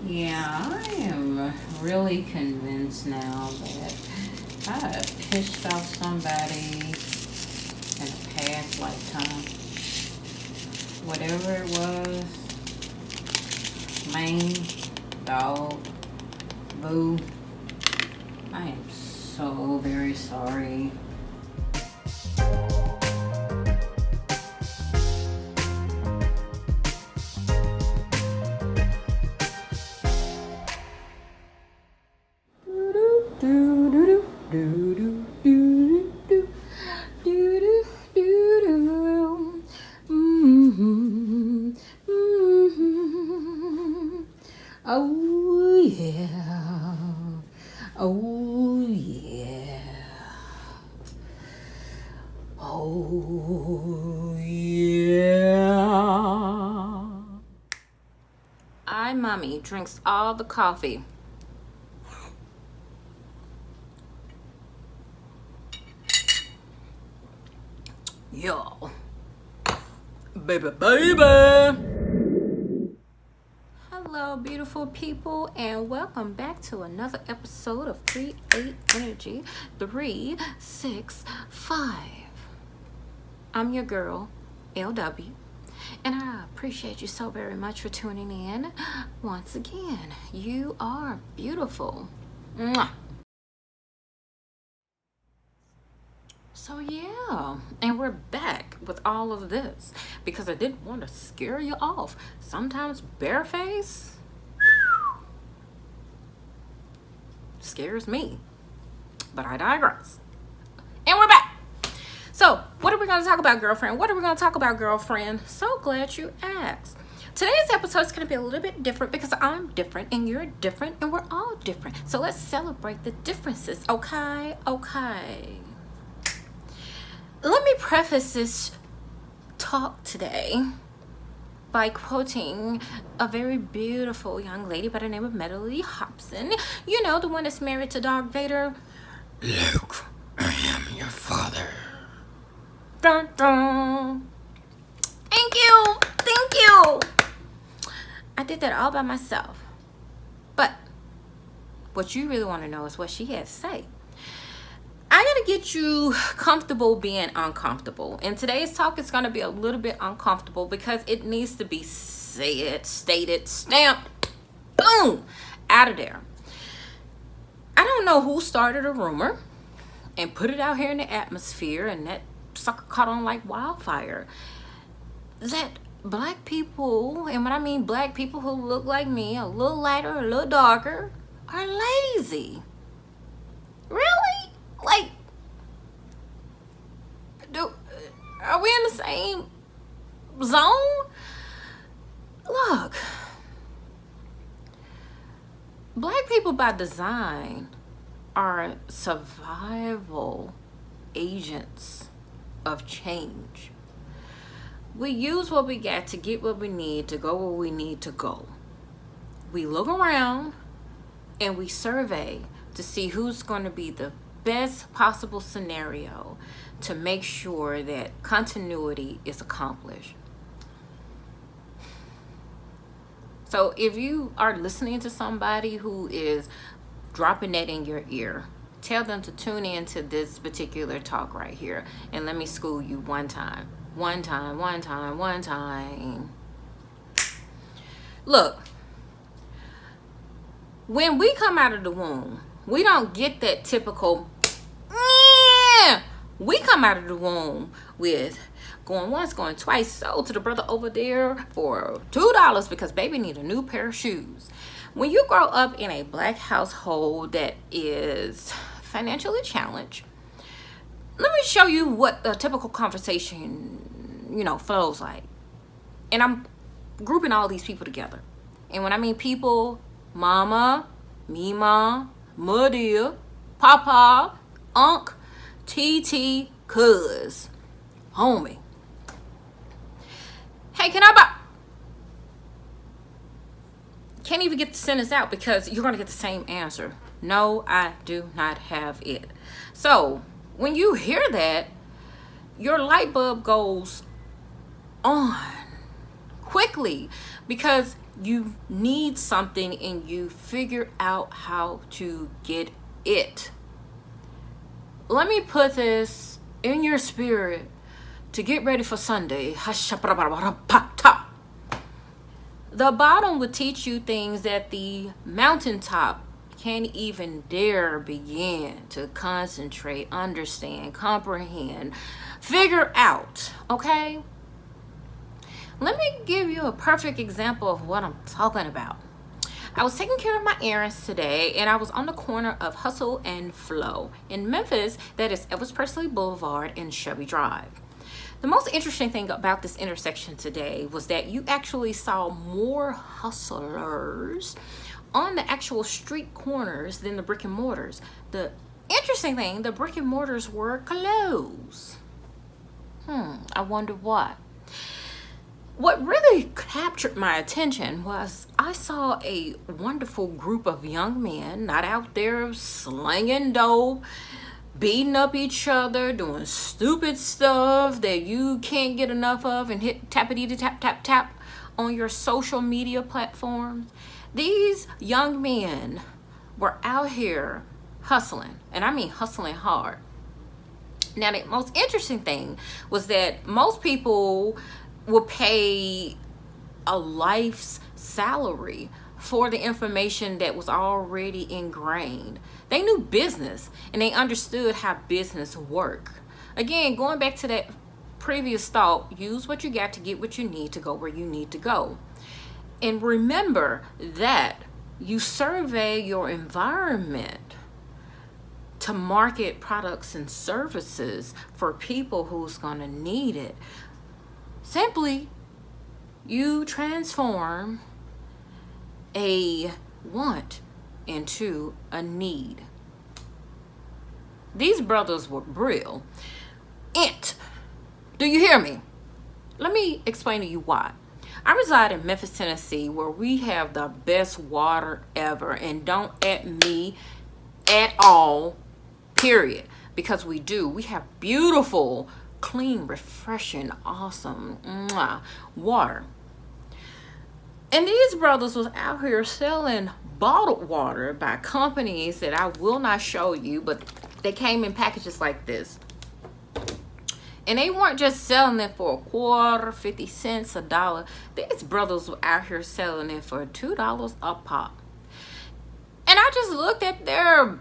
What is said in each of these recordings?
Yeah, I am really convinced now that I have pissed off somebody in a past lifetime. Whatever it was, man, dog, boo, I am so very sorry. Oh yeah. Oh yeah. Oh yeah. Mommy drinks all the coffee. Yo. Baby. Hello, beautiful people, and welcome back to another episode of Create Energy 365. I'm your girl, LW, and I appreciate you so very much for tuning in. Once again, you are beautiful. Mwah. So yeah, and we're back with all of this because I didn't want to scare you off. Sometimes bareface scares me, but I digress. And we're back. So what are we going to talk about, girlfriend? What are we going to talk about, girlfriend? So glad you asked. Today's episode is going to be a little bit different because I'm different and you're different and we're all different. So let's celebrate the differences, okay? Okay. Let me preface this talk today by quoting a very beautiful young lady by the name of Melody Hobson. You know, the one that's married to Darth Vader. Luke, I am your father. Dun, dun. Thank you. Thank you. I did that all by myself. But what you really want to know is what she had to say. I gotta get you comfortable being uncomfortable. And today's talk is gonna be a little bit uncomfortable because it needs to be said, stated, stamped, boom, out of there. I don't know who started a rumor and put it out here in the atmosphere, and that sucker caught on like wildfire, that black people, and when I mean black people who look like me, a little lighter, a little darker, are lazy. Really? Like, are we in the same zone? Look, black people by design are survival agents of change. We use what we got to get what we need to go where we need to go. We look around and we survey to see who's going to be the best possible scenario to make sure that continuity is accomplished. So if you are listening to somebody who is dropping that in your ear, tell them to tune in to this particular talk right here, and let me school you one time. Look, when we come out of the womb, we don't get that typical, we come out of the womb with going once, going twice, sold to the brother over there for $2 because baby need a new pair of shoes. When you grow up in a black household that is financially challenged, let me show you what a typical conversation, flows like. And I'm grouping all these people together. And when I mean people, mama, mima, muddy, papa, unc, TT, cuz, homie. Hey, can I buy? Can't even get the sentence out because you're going to get the same answer. No, I do not have it. So when you hear that, your light bulb goes on quickly because you need something and you figure out how to get it. Let me put this in your spirit to get ready for Sunday. The bottom will teach you things that the mountaintop can't even dare begin to concentrate, understand, comprehend, figure out, okay? Let me give you a perfect example of what I'm talking about. I was taking care of my errands today, and I was on the corner of Hustle and Flow in Memphis, that is Elvis Presley Boulevard and Shelby Drive. The most interesting thing about this intersection today was that you actually saw more hustlers on the actual street corners than the brick and mortars. The interesting thing, the brick and mortars were closed. I wonder why. What really captured my attention was I saw a wonderful group of young men not out there slinging dope, beating up each other, doing stupid stuff that you can't get enough of, and hit tappity tap tap tap on your social media platforms. These young men were out here hustling, and I mean hustling hard. Now, the most interesting thing was that most people will pay a life's salary for the information that was already ingrained. They knew business and they understood how business work. Again, going back to that previous thought, use what you got to get what you need to go where you need to go. And remember that you survey your environment to market products and services for people who's gonna need it. Simply, you transform a want into a need. These brothers were real. Do you hear me? Let me explain to you why. I reside in Memphis, Tennessee, where we have the best water ever, and don't at me at all, period, because we do. We have beautiful, clean, refreshing, awesome water. And these brothers was out here selling bottled water by companies that I will not show you, but they came in packages like this. And they weren't just selling it for a quarter, 50 cents, $1. These brothers were out here selling it for $2 a pop. And I just looked at their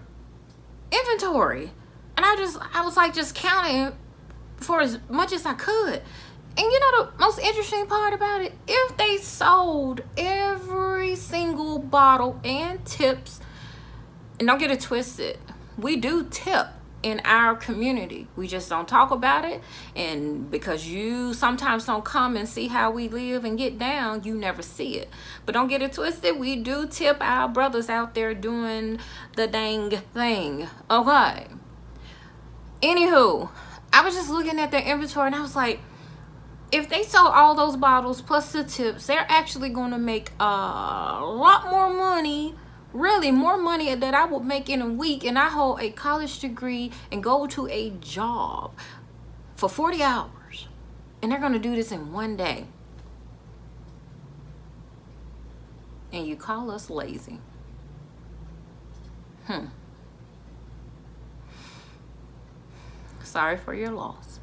inventory, and I was like just counting for as much as I could. And you know the most interesting part about it? If they sold every single bottle and tips, and don't get it twisted, we do tip in our community. We just don't talk about it, and because you sometimes don't come and see how we live and get down, you never see it. But don't get it twisted, we do tip our brothers out there doing the dang thing, okay? Anywho, I was just looking at their inventory, and I was like, if they sell all those bottles plus the tips, they're actually going to make a lot more money, really more money that I would make in a week, and I hold a college degree and go to a job for 40 hours. And they're going to do this in one day. And you call us lazy. Sorry for your loss.